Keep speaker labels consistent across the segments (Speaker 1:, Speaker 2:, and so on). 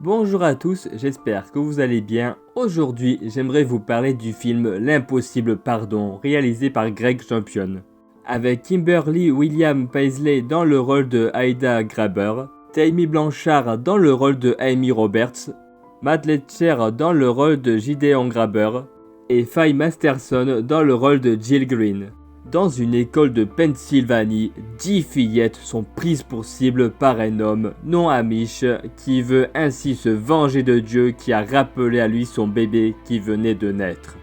Speaker 1: Bonjour à tous, j'espère que vous allez bien. Aujourd'hui, j'aimerais vous parler du film L'Impossible Pardon, réalisé par Greg Champion. Avec Kimberly William Paisley dans le rôle de Ida Graber, Taimi Blanchard dans le rôle de Amy Roberts, Matt Letcher dans le rôle de Gideon Graber et Faye Masterson dans le rôle de Jill Green. Dans une école de Pennsylvanie, 10 fillettes sont prises pour cible par un homme non amish qui veut ainsi se venger de Dieu qui a rappelé à lui son bébé qui venait de naître.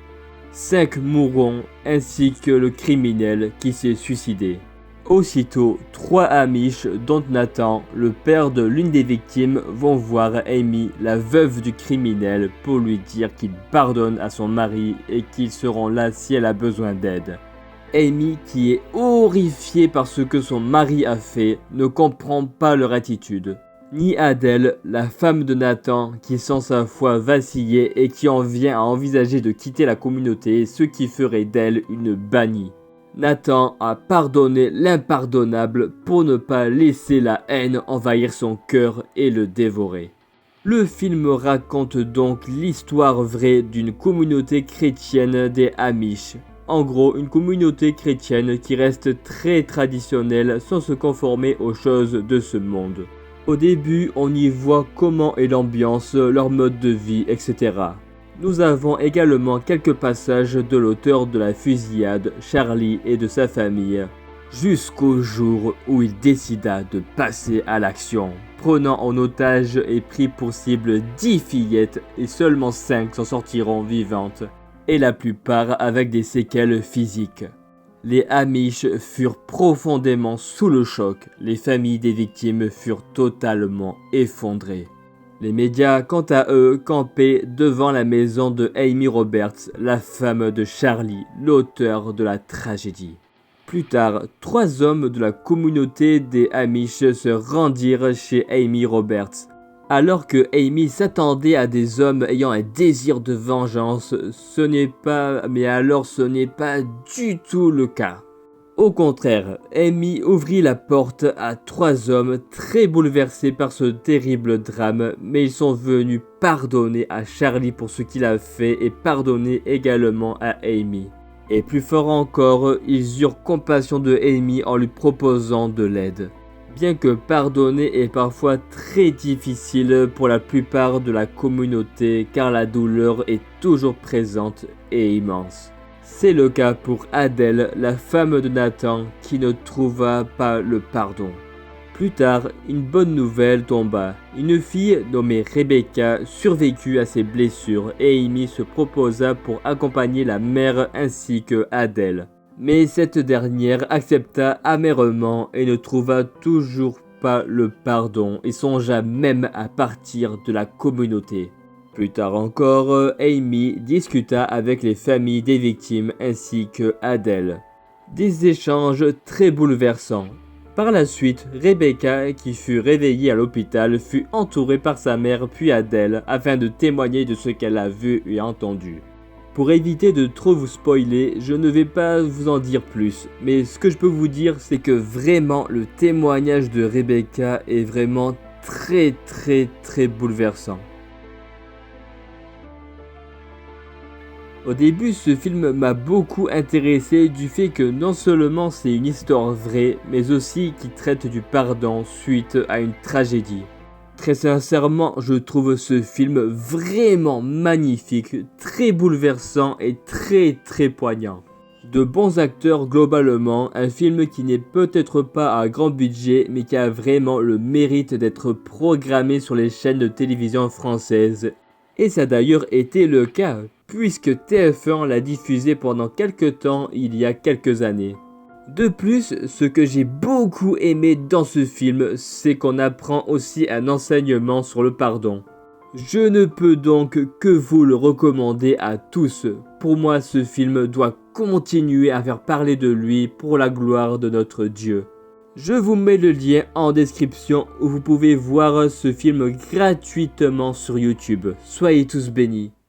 Speaker 1: 5 mourront ainsi que le criminel qui s'est suicidé. Aussitôt, 3 amish dont Nathan, le père de l'une des victimes, vont voir Amy, la veuve du criminel, pour lui dire qu'il pardonne à son mari et qu'ils seront là si elle a besoin d'aide. Amy, qui est horrifiée par ce que son mari a fait, ne comprend pas leur attitude. Ni Adèle, la femme de Nathan, qui sent sa foi vaciller et qui en vient à envisager de quitter la communauté, ce qui ferait d'elle une bannie. Nathan a pardonné l'impardonnable pour ne pas laisser la haine envahir son cœur et le dévorer. Le film raconte donc l'histoire vraie d'une communauté chrétienne des Amish. En gros, une communauté chrétienne qui reste très traditionnelle sans se conformer aux choses de ce monde. Au début, on y voit comment est l'ambiance, leur mode de vie, etc. Nous avons également quelques passages de l'auteur de la fusillade, Charlie, et de sa famille, jusqu'au jour où il décida de passer à l'action, prenant en otage et pris pour cible 10 fillettes et seulement 5 s'en sortiront vivantes, et la plupart avec des séquelles physiques. Les Amish furent profondément sous le choc, les familles des victimes furent totalement effondrées. Les médias, quant à eux, campaient devant la maison de Amy Roberts, la femme de Charlie, l'auteur de la tragédie. Plus tard, 3 hommes de la communauté des Amish se rendirent chez Amy Roberts. Alors que Amy s'attendait à des hommes ayant un désir de vengeance, ce n'est pas du tout le cas. Au contraire, Amy ouvrit la porte à 3 hommes très bouleversés par ce terrible drame, mais ils sont venus pardonner à Charlie pour ce qu'il a fait et pardonner également à Amy. Et plus fort encore, ils eurent compassion de Amy en lui proposant de l'aide. Bien que pardonner est parfois très difficile pour la plupart de la communauté car la douleur est toujours présente et immense. C'est le cas pour Adèle, la femme de Nathan, qui ne trouva pas le pardon. Plus tard, une bonne nouvelle tomba. Une fille nommée Rebecca survécut à ses blessures et Amy se proposa pour accompagner la mère ainsi que Adèle. Mais cette dernière accepta amèrement et ne trouva toujours pas le pardon et songea même à partir de la communauté. Plus tard encore, Amy discuta avec les familles des victimes ainsi que Adèle. Des échanges très bouleversants. Par la suite, Rebecca, qui fut réveillée à l'hôpital, fut entourée par sa mère puis Adèle afin de témoigner de ce qu'elle a vu et entendu. Pour éviter de trop vous spoiler, je ne vais pas vous en dire plus, mais ce que je peux vous dire, c'est que vraiment le témoignage de Rebecca est vraiment très bouleversant. Au début, ce film m'a beaucoup intéressé du fait que non seulement c'est une histoire vraie, mais aussi qui traite du pardon suite à une tragédie. Très sincèrement, je trouve ce film vraiment magnifique, très bouleversant et très poignant. De bons acteurs globalement, un film qui n'est peut-être pas à grand budget, mais qui a vraiment le mérite d'être programmé sur les chaînes de télévision françaises. Et ça a d'ailleurs été le cas, puisque TF1 l'a diffusé pendant quelques temps il y a quelques années. De plus, ce que j'ai beaucoup aimé dans ce film, c'est qu'on apprend aussi un enseignement sur le pardon. Je ne peux donc que vous le recommander à tous. Pour moi, ce film doit continuer à faire parler de lui pour la gloire de notre Dieu. Je vous mets le lien en description où vous pouvez voir ce film gratuitement sur YouTube. Soyez tous bénis.